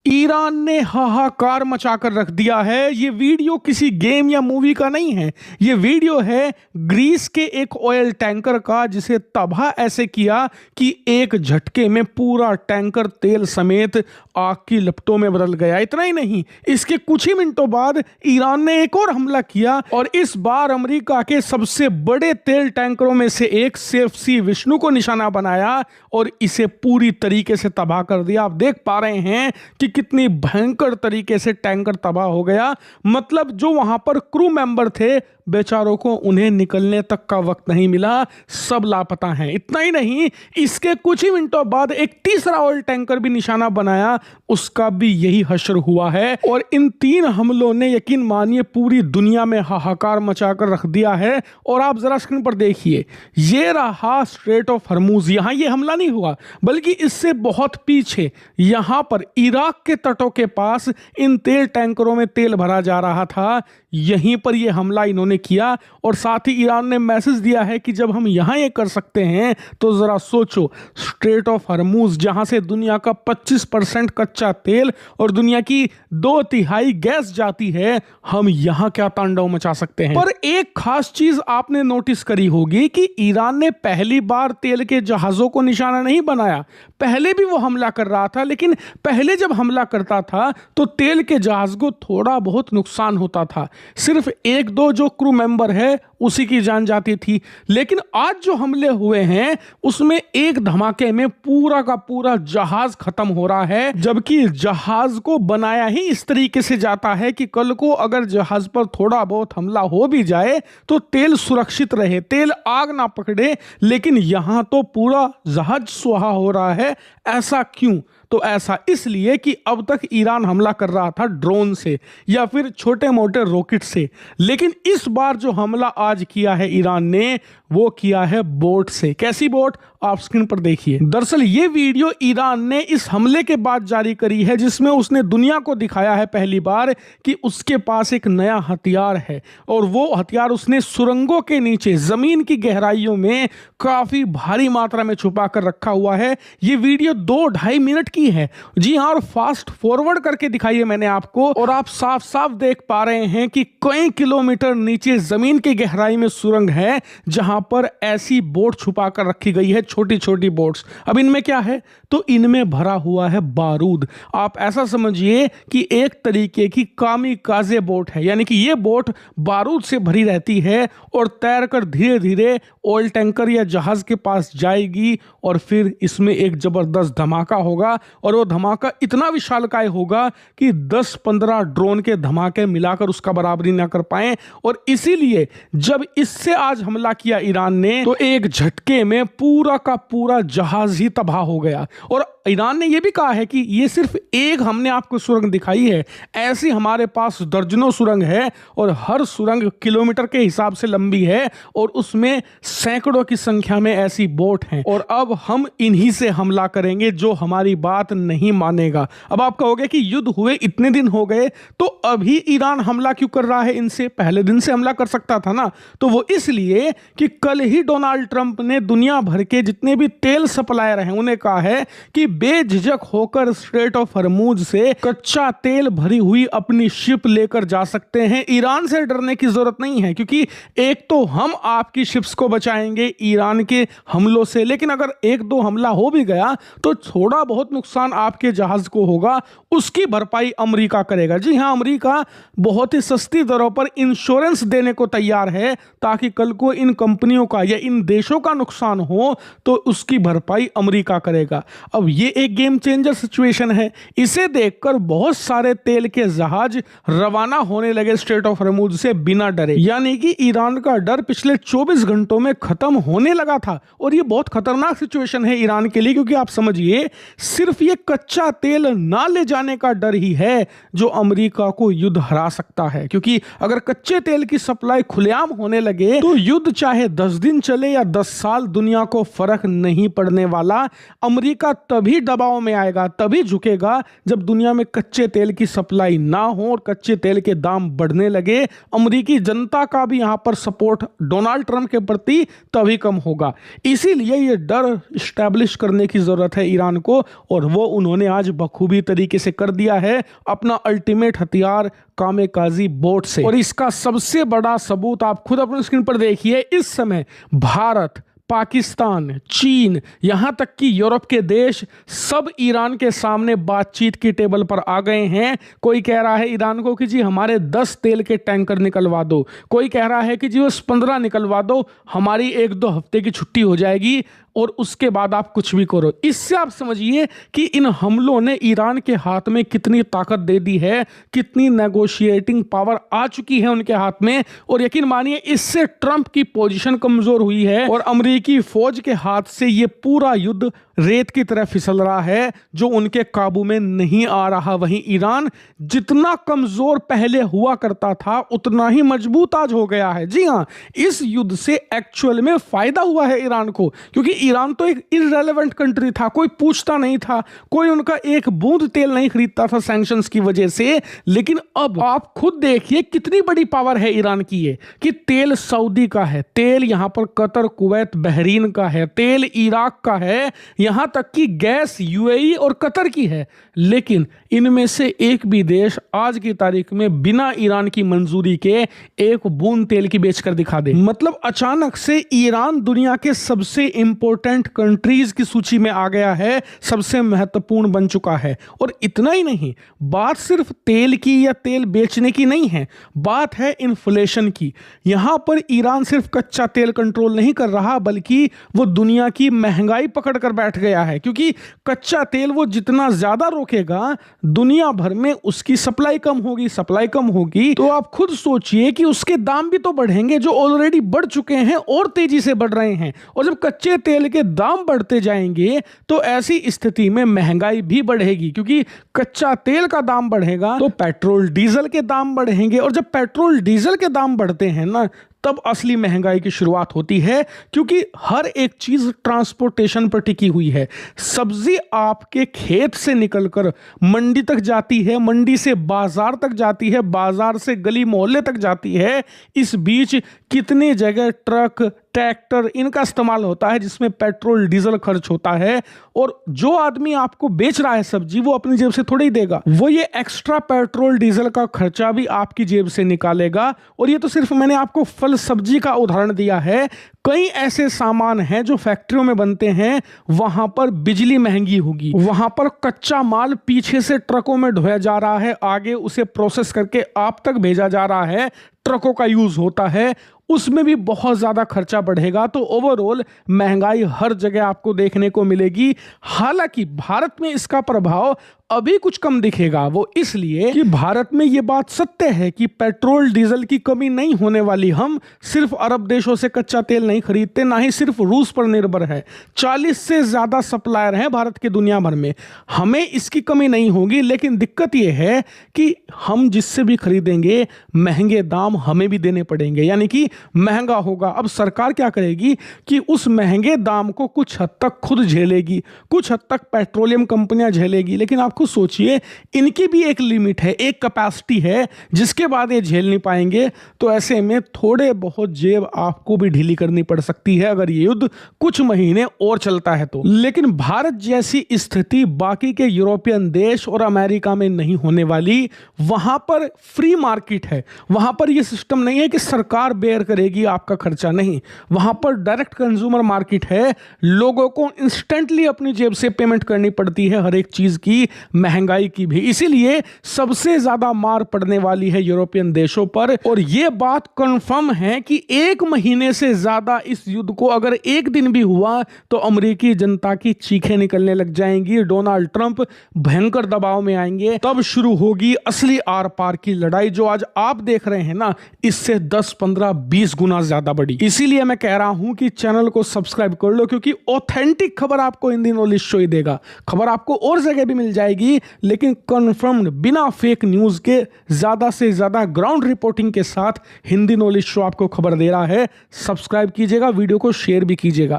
Iran ने हाहाकार मचाकर रख दिया है। ये वीडियो किसी गेम या मूवी का नहीं है, ये वीडियो है ग्रीस के एक ऑयल टैंकर का, जिसे तबाह ऐसे किया कि एक झटके में पूरा टैंकर तेल समेत आग की लपटों में बदल गया। इतना ही नहीं, इसके कुछ ही मिनटों बाद ईरान ने एक और हमला किया और इस बार अमेरिका के सबसे बड़े तेल टैंकरों में से एक CFC विष्णु को निशाना बनाया और इसे पूरी तरीके से तबाह कर दिया। आप देख पा रहे हैं कि कितनी भयंकर तरीके से टैंकर तबाह हो गया। मतलब जो वहां पर क्रू मेंबर थे, बेचारों को उन्हें निकलने तक का वक्त नहीं मिला, सब लापता हैं। इतना ही नहीं, इसके कुछ ही मिनटों बाद एक तीसरा ऑयल टैंकर भी निशाना बनाया, उसका भी यही हश्र हुआ है। और इन 3 हमलों ने यकीन मानिए पूरी दुनिया में हाहाकार मचाकर रख दिया है। और आप जरा स्क्रीन पर देखिए, ये रहा स्ट्रेट ऑफ हर्मुज। यहां ये हमला नहीं हुआ, बल्कि इससे बहुत पीछे यहां पर इराक के तटों के पास इन तेल टैंकरों में तेल भरा जा रहा था, यहीं पर यह हमला इन्होंने किया। और साथ ही ईरान ने मैसेज दिया है कि जब हम यहां ये कर सकते हैं तो जरा सोचो, स्ट्रेट ऑफ हर्मुज जहां से दुनिया का 25% कच्चा तेल और दुनिया की 2/3 गैस जाती है, हम यहां क्या तांडव मचा सकते हैं। पर एक खास चीज आपने नोटिस करी होगी कि ईरान ने पहली बार तेल के जहाजों को निशाना नहीं बनाया। पहले भी वो हमला कर रहा था, लेकिन पहले जब हमला करता था तो तेल के जहाज को थोड़ा बहुत नुकसान होता था, सिर्फ 1-2 जो क्रू मेंबर है उसी की जान जाती थी। लेकिन आज जो हमले हुए हैं उसमें एक धमाके में पूरा का पूरा जहाज खत्म हो रहा है, जबकि जहाज को बनाया ही इस तरीके से जाता है कि कल को अगर जहाज पर थोड़ा बहुत हमला हो भी जाए तो तेल सुरक्षित रहे, तेल आग ना पकड़े। लेकिन यहां तो पूरा जहाज सुहा हो रहा है। ऐसा क्यों? तो ऐसा इसलिए कि अब तक ईरान हमला कर रहा था ड्रोन से या फिर छोटे मोटे रॉकेट से, लेकिन इस बार जो हमला आज किया है ईरान ने, वो किया है बोट से। कैसी बोट? आप स्क्रीन पर देखिए। दरअसल ये वीडियो ईरान ने इस हमले के बाद जारी करी है, जिसमें उसने दुनिया को दिखाया है पहली बार कि उसके पास एक नया हथियार है। और वो हथियार उसने सुरंगों के नीचे जमीन की गहराइयों में काफी भारी मात्रा में छुपा कर रखा हुआ है। ये वीडियो 2-2.5 मिनट की है। जी हाँ, और फास्ट फॉरवर्ड करके दिखाई है मैंने आपको, और आप साफ साफ देख पा रहे हैं कि कई किलोमीटर नीचे जमीन की गहराई में सुरंग है जहां पर ऐसी बोट छुपा कर रखी गई है, छोटी छोटी बोट्स। अब इनमें क्या है? तो इनमें भरा हुआ है बारूद। आप ऐसा समझिए कि एक तरीके की कामिकाज़े बोट है, यानी कि ये बोट बारूद से भरी रहती है और तैरकर धीरे धीरे ऑयल टैंकर या जहाज के पास जाएगी और फिर इसमें एक जबरदस्त धमाका होगा। और वो धमाका इतना विशालकाय होगा कि 10-15 ड्रोन के धमाके मिलाकर उसका बराबरी ना कर पाए। और इसीलिए जब इससे आज हमला किया ईरान ने, तो एक झटके में पूरा का पूरा जहाज ही तबाह हो गया। और ईरान ने यह भी कहा है कि ये सिर्फ एक हमने आपको सुरंग दिखाई है, ऐसी हमारे पास दर्जनों सुरंग है और हर सुरंग किलोमीटर के हिसाब से लंबी है और उसमें सैकड़ों की संख्या में ऐसी बोट हैं। और अब हम इन्हीं से हमला करेंगे जो हमारी बात नहीं मानेगा। अब आप कहोगे कि युद्ध हुए इतने दिन हो गए, तो अभी ईरान हमला क्यों कर रहा है? इनसे पहले दिन से हमला कर सकता था ना। तो वो इसलिए कि कल ही डोनाल्ड ट्रंप ने दुनिया भर के जितने भी तेल सप्लायर हैं उन्हें कहा है कि बेझिझक होकर स्ट्रेट ऑफ हर्मुज से कच्चा तेल भरी हुई अपनी शिप लेकर जा सकते हैं। ईरान से डरने की जरूरत नहीं है, क्योंकि एक तो हम आपकी शिप्स को बचाएंगे ईरान के हमलों से, लेकिन अगर 1-2 हमला हो भी गया तो थोड़ा बहुत नुकसान आपके जहाज को होगा, उसकी भरपाई अमेरिका करेगा। जी हां, अमेरिका बहुत ही सस्ती दरों पर इंश्योरेंस देने को तैयार है, ताकि कल को इन कंपनियों का या इन देशों का नुकसान हो तो उसकी भरपाई अमेरिका करेगा। अब ये एक गेम चेंजर सिचुएशन है। इसे देखकर बहुत सारे तेल के जहाज रवाना होने लगे स्ट्रेट ऑफ हर्मुज से बिना डरे, यानी कि ईरान का डर पिछले 24 घंटों में खत्म होने लगा था। और ये बहुत खतरनाक सिचुएशन है ईरान के लिए, क्योंकि आप समझिए सिर्फ ये कच्चा तेल ना ले जाने का डर ही है जो अमेरिका को युद्ध हरा सकता है। क्योंकि अगर कच्चे तेल की सप्लाई खुलेआम होने लगे तो युद्ध चाहे 10 दिन चले या 10 साल, दुनिया को फर्क नहीं पड़ने वाला। अमेरिका तभी तभी दबाव में आएगा, तभी झुकेगा जब दुनिया में कच्चे तेल की सप्लाई ना हो और कच्चे तेल के दाम बढ़ने लगे। अमेरिकी जनता का भी यहां पर सपोर्ट डोनाल्ड ट्रंप के प्रति तभी कम होगा। इसीलिए ये डर स्टैब्लिश करने की जरूरत है ईरान को, और वो उन्होंने आज बखूबी तरीके से कर दिया है अपना अल्टीमेट हथियार कामेकाजी बोट से। और इसका सबसे बड़ा सबूत आप खुद अपनी स्क्रीन पर देखिए। इस समय भारत, पाकिस्तान, चीन, यहां तक कि यूरोप के देश सब ईरान के सामने बातचीत की टेबल पर आ गए हैं। कोई कह रहा है ईरान को कि जी हमारे 10 तेल के टैंकर निकलवा दो, कोई कह रहा है कि जी बस 15 निकलवा दो, हमारी 1-2 हफ्ते की छुट्टी हो जाएगी और उसके बाद आप कुछ भी करो। इससे आप समझिए कि इन हमलों ने ईरान के हाथ में कितनी ताकत दे दी है, कितनी नेगोशिएटिंग पावर आ चुकी है उनके हाथ में। और यकीन मानिए इससे ट्रंप की पोजीशन कमजोर हुई है और अमेरिकी फौज के हाथ से ये पूरा युद्ध रेत की तरह फिसल रहा है जो उनके काबू में नहीं आ रहा। वहीं ईरान जितना कमजोर पहले हुआ करता था उतना ही मजबूत आज हो गया है। जी हां, इस युद्ध से एक्चुअल में फायदा हुआ है ईरान को, क्योंकि ईरान तो एक इररेलेवेंट कंट्री था, कोई पूछता नहीं था, कोई उनका एक बूंद तेल नहीं खरीदता था सैंक्शंस की वजह से। लेकिन अब आप खुद देखिए कितनी बड़ी पावर है ईरान की ये, कि तेल सऊदी का है, तेल यहां पर कतर, कुवैत, बहरीन का है, तेल इराक का है, यहां तक कि गैस यूएई और कतर की है। लेकिन इनमें से एक भी देश आज की तारीख में बिना ईरान की मंजूरी के एक बूंद तेल की बेचकर दिखा दे। मतलब अचानक से ईरान दुनिया के सबसे इंपॉर्टेंट कंट्रीज की सूची में आ गया है, सबसे महत्वपूर्ण बन चुका है। और इतना ही नहीं, बात सिर्फ तेल की या तेल बेचने की नहीं है, बात है इन्फ्लेशन की। यहां पर ईरान सिर्फ कच्चा तेल कंट्रोल नहीं कर रहा, बल्कि वो दुनिया की महंगाई पकड़ कर बैठ गया है, क्योंकि कच्चा तेल वो जितना ज्यादा रोकेगा दुनिया भर में उसकी सप्लाई कम होगी, सप्लाई कम होगी तो आप खुद सोचिए कि उसके दाम भी तो बढ़ेंगे, जो ऑलरेडी बढ़ चुके हैं और तेजी से बढ़ रहे हैं। और जब कच्चे तेल के दाम बढ़ते जाएंगे तो ऐसी स्थिति में महंगाई भी बढ़ेगी, क्योंकि कच्चा तेल का दाम बढ़ेगा तो पेट्रोल डीजल के दाम बढ़ेंगे, और जब पेट्रोल डीजल के दाम बढ़ते हैं ना तब असली महंगाई की शुरुआत होती है, क्योंकि हर एक चीज ट्रांसपोर्टेशन पर टिकी हुई है। सब्जी आपके खेत से निकलकर मंडी तक जाती है, मंडी से बाजार तक जाती है, बाजार से गली मोहल्ले तक जाती है। इस बीच कितने जगह ट्रक, ट्रैक्टर इनका इस्तेमाल होता है जिसमें पेट्रोल डीजल खर्च होता है। और जो आदमी आपको बेच रहा है सब्जी वो अपनी जेब से थोड़ी ही देगा, वो ये एक्स्ट्रा पेट्रोल डीजल का खर्चा भी आपकी जेब से निकालेगा। और ये तो सिर्फ मैंने आपको फल सब्जी का उदाहरण दिया है, कई ऐसे सामान हैं जो फैक्ट्रियों में बनते हैं, वहां पर बिजली महंगी होगी, वहां पर कच्चा माल पीछे से ट्रकों में ढोया जा रहा है, आगे उसे प्रोसेस करके आप तक भेजा जा रहा है, ट्रकों का यूज होता है, उसमें भी बहुत ज्यादा खर्चा बढ़ेगा। तो ओवरऑल महंगाई हर जगह आपको देखने को मिलेगी। हालांकि भारत में इसका प्रभाव अभी कुछ कम दिखेगा, वो इसलिए कि भारत में ये बात सत्य है कि पेट्रोल डीजल की कमी नहीं होने वाली। हम सिर्फ अरब देशों से कच्चा तेल नहीं खरीदते, ना ही सिर्फ रूस पर निर्भर है, 40 से ज्यादा सप्लायर हैं भारत के दुनिया भर में, हमें इसकी कमी नहीं होगी। लेकिन दिक्कत यह है कि हम जिससे भी खरीदेंगे महंगे दाम हमें भी देने पड़ेंगे, यानी कि महंगा होगा। अब सरकार क्या करेगी कि उस महंगे दाम को कुछ हद तक खुद झेलेगी, कुछ हद तक पेट्रोलियम कंपनियां झेलेगी, लेकिन आप खुद सोचिए इनकी भी एक लिमिट है, एक कैपेसिटी है जिसके बाद ये झेल नहीं पाएंगे। तो ऐसे में थोड़े बहुत जेब आपको भी ढीली करनी पड़ सकती है अगर ये युद्ध कुछ महीने और चलता है तो। लेकिन भारत जैसी स्थिति बाकी के यूरोपियन देश और अमेरिका में नहीं होने वाली। वहां पर फ्री मार्केट है, वहां पर यह सिस्टम नहीं है कि सरकार बेयर करेगी आपका खर्चा, नहीं, वहां पर डायरेक्ट कंज्यूमर मार्केट है, लोगों को इंस्टेंटली अपनी जेब से पेमेंट करनी पड़ती है हर एक चीज की, महंगाई की भी। इसीलिए सबसे ज्यादा मार पड़ने वाली है यूरोपियन देशों पर। और यह बात कंफर्म है कि 1 महीने से ज्यादा इस युद्ध को अगर एक दिन भी हुआ तो अमेरिकी जनता की चीखें निकलने लग जाएंगी, डोनाल्ड ट्रंप भयंकर दबाव में आएंगे, तब शुरू होगी असली आर पार की लड़ाई, जो आज आप देख रहे हैं ना इससे 10, 15, 20 गुना ज्यादा बड़ी। इसीलिए मैं कह रहा हूं कि चैनल को सब्सक्राइब कर लो, क्योंकि ऑथेंटिक खबर आपको हिंदी नॉलेज शो ही देगा। खबर आपको और जगह भी मिल जाएगी, लेकिन कंफर्म्ड बिना फेक न्यूज के ज्यादा से ज्यादा ग्राउंड रिपोर्टिंग के साथ हिंदी नॉलेज शो आपको खबर दे रहा है। सब्सक्राइब कीजिएगा, वीडियो को शेयर भी कीजिएगा।